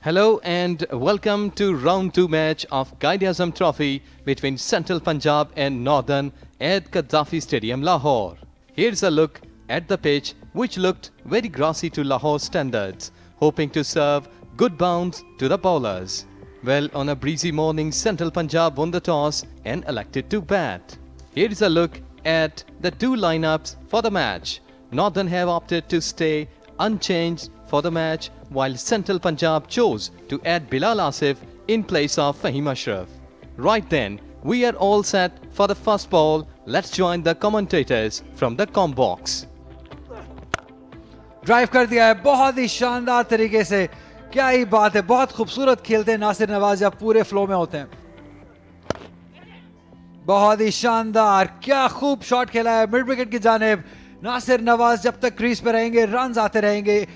Hello and welcome to round 2 match of Quaid-e-Azam Trophy between Central Punjab and Northern at Gaddafi Stadium, Lahore. Here's a look at the pitch, which looked very grassy to Lahore standards, hoping to serve good bounce to the bowlers. Well, on a breezy morning, Central Punjab won the toss and elected to bat. Here's a look at the two lineups for the match. Northern have opted to stay unchanged for the match, while Central Punjab chose to add Bilal Asif in place of Fahim Ashraf. Right then, we are all set for the first ball. Let's join the commentators from the com box. Drive कर दिया है बहुत ही शानदार तरीके से. क्या ही बात है, बहुत खूबसूरत खेलते हैं नासिर नवाज जब पूरे फ्लो में होते हैं. बहुत ही शानदार, क्या खूब शॉट खेला है मिड विकेट की जानिब. नासिर नवाज जब तक क्रीज पे रहेंगे रन आते रहेंगे.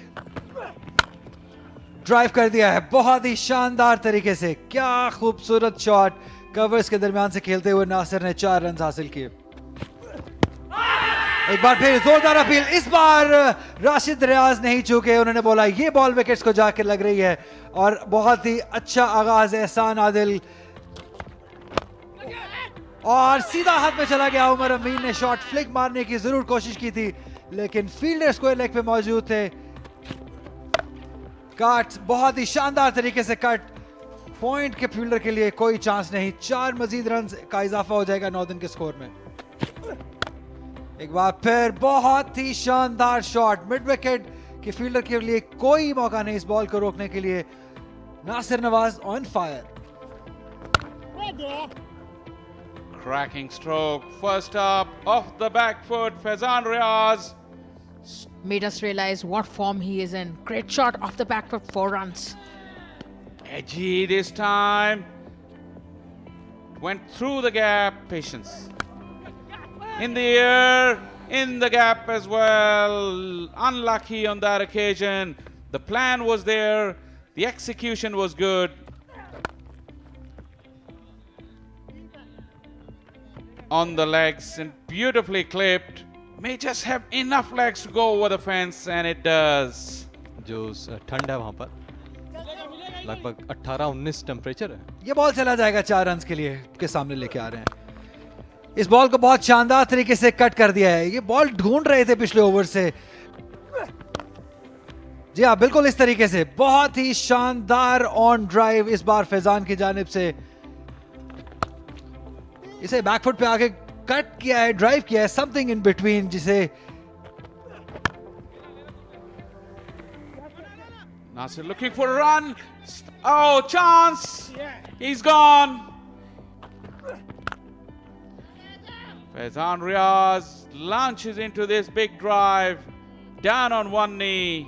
ड्राइव कर दिया है बहुत ही शानदार तरीके से. क्या खूबसूरत शॉट, कवर्स के दरमियान से खेलते हुए नासिर ने 4 रन हासिल किए. एक बार फिर जोरदार अपील. इस बार राशिद रियाज नहीं चूके. उन्होंने बोला ये बॉल विकेट्स को जाके लग रही है और बहुत ही अच्छा आगाज. एहसान आदिल और सीधा हाथ में चला गया. उमर अमीन ने शॉट फ्लिक मारने की जरूर कोशिश की थी, लेकिन फील्डर स्क्वायर लेग पे मौजूद थे. कट, बहुत ही शानदार तरीके से कट. पॉइंट के फील्डर के लिए कोई चांस नहीं. 4 मजीद रन का इजाफा हो जाएगा नॉर्दर्न के स्कोर में. एक बार फिर बहुत ही शानदार शॉट. मिड विकेट के फील्डर के लिए कोई मौका नहीं इस बॉल को रोकने के लिए. Nasir Nawaz on fire. Cracking stroke, first up, off the back foot, Faizan Riaz. Made us realize what form he is in. Great shot off the back for 4 runs. Edgy this time. Went through the gap, patience. In the air, in the gap as well. Unlucky on that occasion. The plan was there, the execution was good. On the legs and beautifully clipped. May just have enough legs to go over the fence, and it does. जो ठंड है वहाँ पर लगभग 18-19 temperature है. ये ball चला जाएगा 4 रन के लिए. के सामने लेके आ रहे हैं. इस बॉल को बहुत शानदार तरीके से कट कर दिया है. ये बॉल ढूंढ रहे थे पिछले ओवर से. जी हाँ, बिल्कुल इस तरीके से. बहुत ही शानदार ऑन ड्राइव इस बार फैजान की जानिब से. इसे बैकफुट पे आके कट किया है, ड्राइव किया है, समथिंग इन बिटवीन, जिसे Nasir looking for a run. Oh, chance. He's gone. Faizan Riaz launches into this big drive. Down on one knee.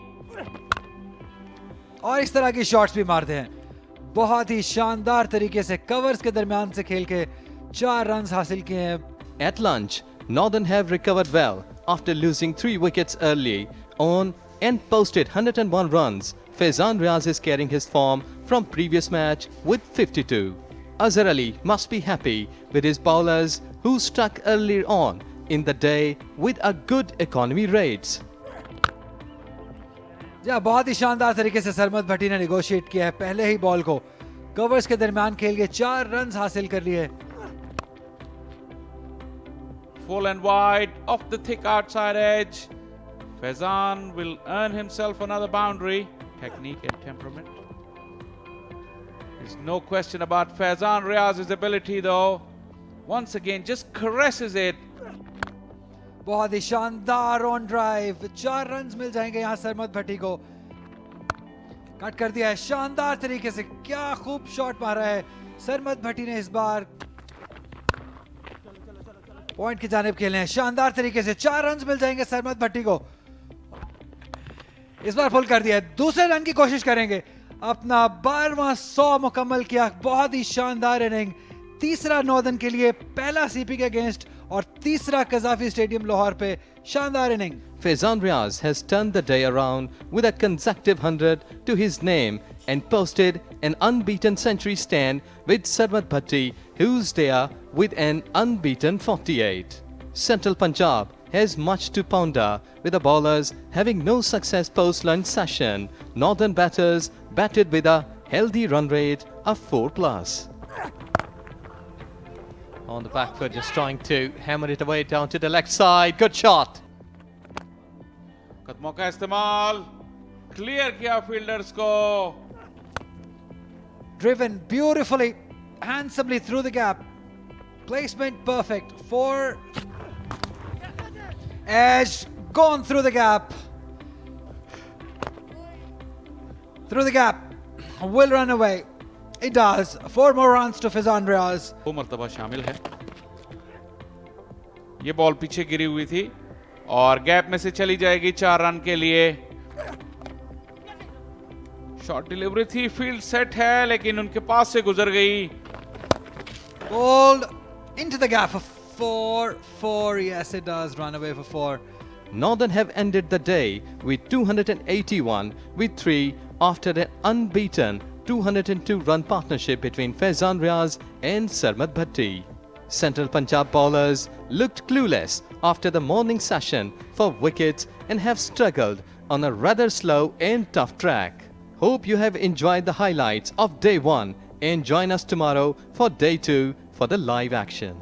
और इस तरह की शॉट्स भी मारते हैं. बहुत ही शानदार तरीके से कवर्स के दरमियान से खेल के 4 रन हासिल किए हैं. At lunch, Northern have recovered well after losing 3 wickets early on and posted 101 runs. Faizan Riaz is carrying his form from previous match with 52. Azhar Ali must be happy with his bowlers who struck earlier on in the day with a good economy rates. या बहुत ही शानदार तरीके से सरमद भट्टी ने negotiate किया है. पहले ही ball को कवर्स के दरमियान खेल के 4 रन हासिल कर लिए. Full and wide off the thick outside edge. Faizan will earn himself another boundary. Technique and temperament. There's no question about Faizan Riaz's ability though. Once again, just caresses it. बहुत ही शानदार on drive. 4 run मिल जाएंगे यहां सरमद भट्टी को. Cut कर दिया है शानदार तरीके से. क्या खूब शॉट मारा है सरमद भट्टी ने इस बार. पॉइंट की जानिब खेले हैं शानदार तरीके से. 4 रन मिल जाएंगे सरमद भट्टी को. इस बार फुल कर दिया है. दूसरे रन की कोशिश करेंगे. अपना 12वां 100 मुकम्मल किया. बहुत ही शानदार इनिंग. तीसरा नॉर्दर्न के लिए, पहला सीपी के अगेंस्ट और तीसरा कजाफी स्टेडियम लाहौर पे शानदार inning. Faizan Riaz has turned the day around with a consecutive 100 to his name and posted an unbeaten century stand with Sarmat Bhatti, who's there with an unbeaten 48. Central Punjab has much to ponder, with the bowlers having no success post-lunch session. Northern batters batted with a healthy run rate of 4+. On the back foot, just trying to hammer it away down to the leg side. Good shot. कदमों का इस्तेमाल, clear किया fielders को. Driven beautifully, handsomely through the gap. Placement perfect. 4. Edge gone through the gap. Through the gap. Will run away. It does. 4 more runs to Faizan Riaz. 2 मर्तबा शामिल है. ये ball पीछे गिरी हुई थी और गैप में से चली जाएगी 4 रन के लिए. शॉर्ट डिलीवरी थी, फील्ड सेट है लेकिन उनके पास से गुजर गई. Bowled into the gap for 4. 4. Yes, it does. Run away for 4. Northern have ended the day with 281 with 3 after an unbeaten 202-run partnership between Faizan Riaz and Sarmad Bhatti. Central Punjab bowlers looked clueless after the morning session for wickets and have struggled on a rather slow and tough track. Hope you have enjoyed the highlights of day 1 and join us tomorrow for day 2 for the live action.